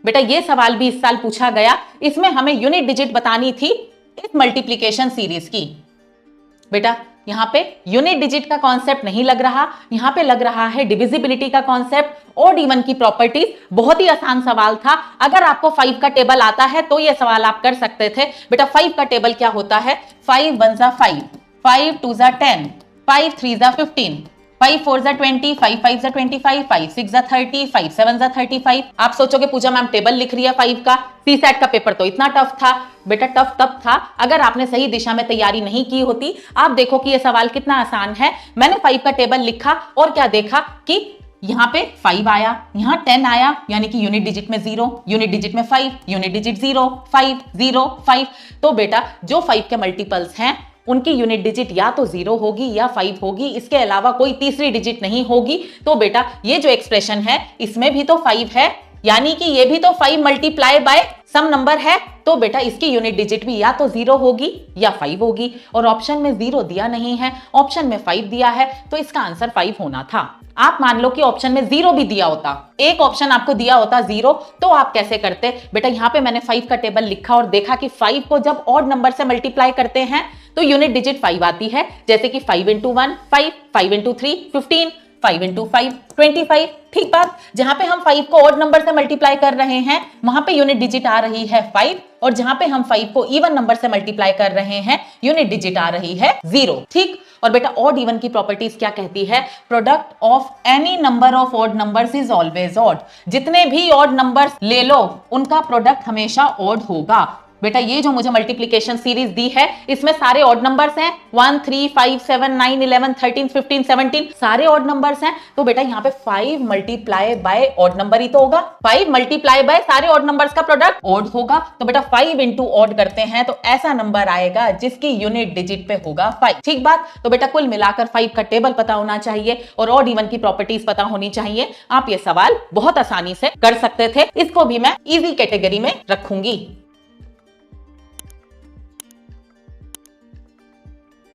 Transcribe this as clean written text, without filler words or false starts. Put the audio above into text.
बेटा ये सवाल भी इस साल पूछा गया, इसमें हमें यूनिट डिजिट बतानी थी इस मल्टीप्लिकेशन सीरीज की। बेटा यहाँ पे यूनिट डिजिट का कॉन्सेप्ट नहीं लग रहा, यहाँ पे लग रहा है डिविजिबिलिटी का कॉन्सेप्ट, ऑड इवन की प्रॉपर्टीज। बहुत ही आसान सवाल था, अगर आपको 5 का टेबल आता है तो ये सवाल आप कर सकते थे। बेटा 5 का टेबल क्या होता है? 5 1 जा 5, 5 2 जा 10, 5 3 जा 15, 5 4 जा 20, 5 5 जा 25, 5 6 जा 30, 5 7 जा 35। आप सोचोगे पूजा मैम टेबल लिख रही है 5 का, सीसैट का पेपर तो इतना टफ था। बेटा टफ तब था अगर आपने सही दिशा में तैयारी नहीं की होती। आप देखो कि यह सवाल कितना आसान है। मैंने 5 का टेबल लिखा और क्या देखा कि यहाँ पे 5 आया, यहाँ 10 आया, यानी कि यूनिट डिजिट में 0, यूनिट डिजिट में 5, यूनिट डिजिट 0 5 0 5। तो बेटा जो 5 के मल्टीपल्स हैं उनकी यूनिट डिजिट या तो 0 होगी या 5 होगी, इसके अलावा कोई तीसरी डिजिट नहीं होगी। तो बेटा ये जो एक्सप्रेशन है इसमें भी तो 5 है, यानी कि ये भी तो 5 मल्टीप्लाई बाय सम नंबर है। तो बेटा इसकी यूनिट डिजिट भी या तो 0 होगी या 5 होगी, और ऑप्शन में 0 दिया नहीं है, ऑप्शन में 5 दिया है, तो इसका आंसर 5 होना था। आप मान लो कि ऑप्शन में 0 भी दिया होता, एक ऑप्शन आपको दिया होता 0, तो आप कैसे करते? बेटा यहाँ पे मैंने 5 का टेबल लिखा और देखा कि 5 को जब ऑड नंबर से मल्टीप्लाई करते हैं तो यूनिट डिजिट 5 आती है, जैसे कि 5 into 1 5, 5 into 3 15, 5 into 5 25। ठीक बात, जहां पे हम 5 को ऑड नंबर से मल्टीप्लाई कर रहे हैं वहां पे यूनिट डिजिट आ रही है 5, और जहां पे हम 5 को इवन नंबर से मल्टीप्लाई कर रहे हैं यूनिट डिजिट आ रही है 0। ठीक, और बेटा ऑड इवन की प्रॉपर्टीज क्या कहती है? Product of any number of odd numbers is always odd. जितने भी ऑड नंबर्स ले लो उनका प्रोडक्ट हमेशा ऑड होगा। बेटा ये जो मुझे मल्टीप्लिकेशन सीरीज दी है इसमें सारे ऑड नंबर्स हैं, 1 3 5 7 9 11 13 15 17 सारे ऑड नंबर्स हैं। तो बेटा यहाँ पे 5 मल्टीप्लाई बाय ऑड नंबर ही तो होगा, 5 मल्टीप्लाई बाय सारे ऑड नंबर्स का प्रोडक्ट ऑड होगा। तो बेटा 5 इंटू ऑड करते हैं तो ऐसा नंबर आएगा जिसकी यूनिट डिजिट पे होगा 5। ठीक बात, तो बेटा कुल मिलाकर 5 का टेबल पता होना चाहिए और ऑड इवन की प्रॉपर्टीज पता होनी चाहिए। आप ये सवाल बहुत आसानी से कर सकते थे, इसको भी मैं इजी कैटेगरी में रखूंगी।